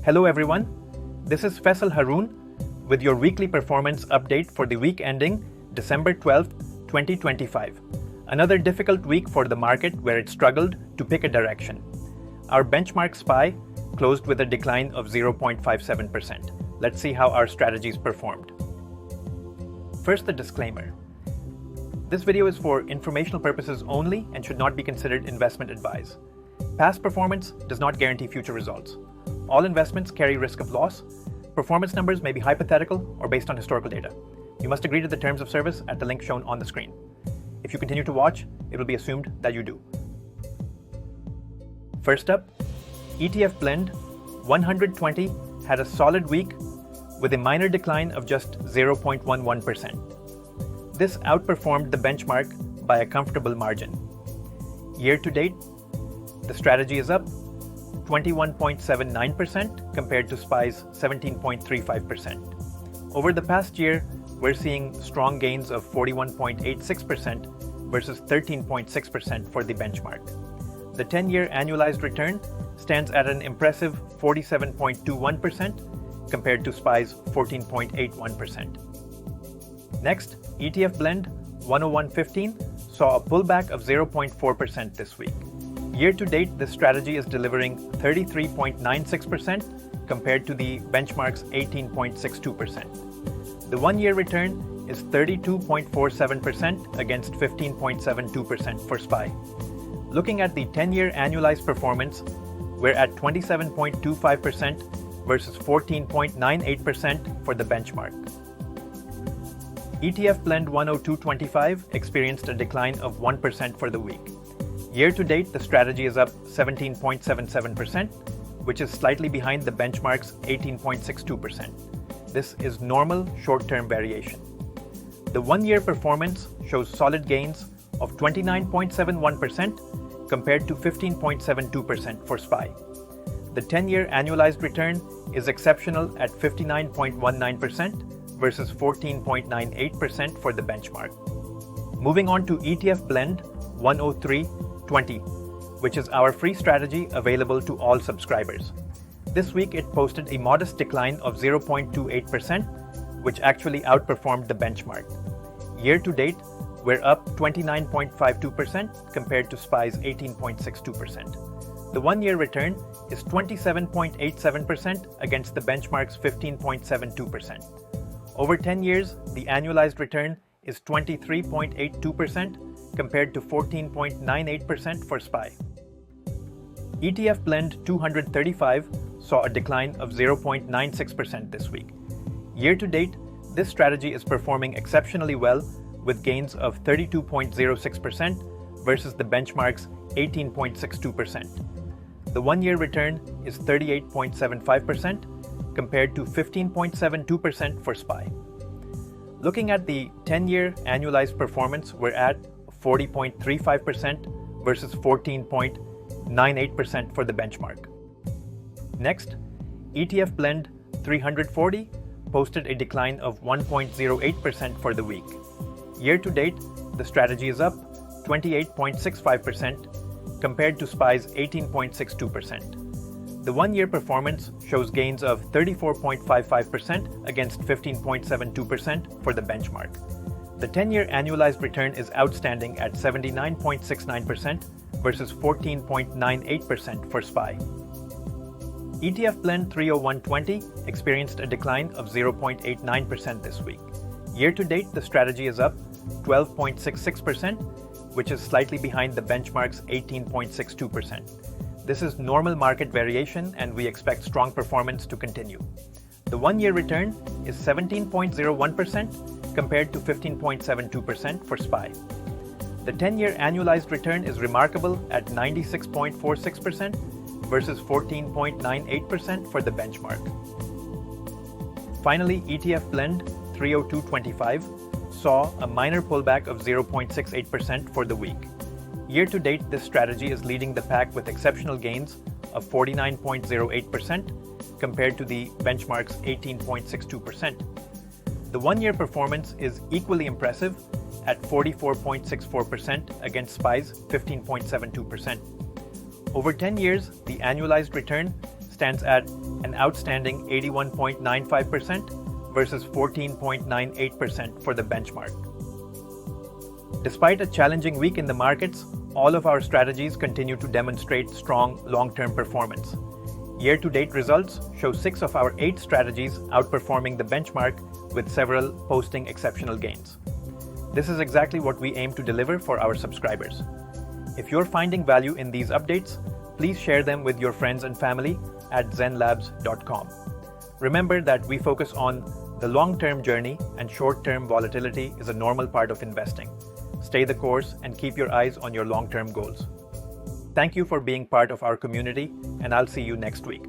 Hello everyone, this is Faisal Haroon with your weekly performance update for the week ending December 12th, 2025. Another difficult week for the market where it struggled to pick a direction. Our benchmark SPY closed with a decline of 0.57%. Let's see how our strategies performed. First, the disclaimer. This video is for informational purposes only and should not be considered investment advice. Past performance does not guarantee future results. All investments carry risk of loss. Performance numbers may be hypothetical or based on historical data. You must agree to the terms of service at the link shown on the screen. If you continue to watch, it will be assumed that you do. First up, ETF Blend 120 had a solid week with a minor decline of just 0.11%. This outperformed the benchmark by a comfortable margin. Year to date, the strategy is up 21.79% compared to SPY's 17.35%. Over the past year, we're seeing strong gains of 41.86% versus 13.6% for the benchmark. The 10-year annualized return stands at an impressive 47.21% compared to SPY's 14.81%. Next, ETF Blend 10115 saw a pullback of 0.4% this week. Year to date, this strategy is delivering 33.96% compared to the benchmark's 18.62%. The one-year return is 32.47% against 15.72% for SPY. Looking at the 10-year annualized performance, we're at 27.25% versus 14.98% for the benchmark. ETF Blend 10225 experienced a decline of 1% for the week. Year to date, the strategy is up 17.77%, which is slightly behind the benchmark's 18.62%. This is normal short-term variation. The one-year performance shows solid gains of 29.71% compared to 15.72% for SPY. The 10-year annualized return is exceptional at 59.19% versus 14.98% for the benchmark. Moving on to ETF Blend 10320, which is our free strategy available to all subscribers. This week it posted a modest decline of 0.28%, which actually outperformed the benchmark. Year to date, we're up 29.52% compared to SPY's 18.62%. The one-year return is 27.87% against the benchmark's 15.72%. Over 10 years, the annualized return is 23.82% compared to 14.98% for SPY. ETF Blend 235 saw a decline of 0.96% this week. Year to date, this strategy is performing exceptionally well with gains of 32.06% versus the benchmark's 18.62%. The one-year return is 38.75% compared to 15.72% for SPY. Looking at the 10-year annualized performance, we're at 40.35% versus 14.98% for the benchmark. Next, ETF Blend 340 posted a decline of 1.08% for the week. Year to date, the strategy is up 28.65% compared to SPY's 18.62%. The one-year performance shows gains of 34.55% against 15.72% for the benchmark. The 10-year annualized return is outstanding at 79.69% versus 14.98% for SPY. ETF Blend 30120 experienced a decline of 0.89% this week. Year to date, the strategy is up 12.66%, which is slightly behind the benchmark's 18.62%. This is normal market variation and we expect strong performance to continue. The one-year return is 17.01% compared to 15.72% for SPY. The 10-year annualized return is remarkable at 96.46% versus 14.98% for the benchmark. Finally, ETF Blend 30225 saw a minor pullback of 0.68% for the week. Year to date, this strategy is leading the pack with exceptional gains of 49.08% compared to the benchmark's 18.62%. The one-year performance is equally impressive at 44.64% against SPY's 15.72%. Over 10 years, the annualized return stands at an outstanding 81.95% versus 14.98% for the benchmark. Despite a challenging week in the markets, all of our strategies continue to demonstrate strong long-term performance. Year-to-date results show 6 of our 8 strategies outperforming the benchmark, with several posting exceptional gains. This is exactly what we aim to deliver for our subscribers. If you're finding value in these updates, please share them with your friends and family at Zehnlabs.com. Remember that we focus on the long-term journey, and short-term volatility is a normal part of investing. Stay the course and keep your eyes on your long-term goals. Thank you for being part of our community, and I'll see you next week.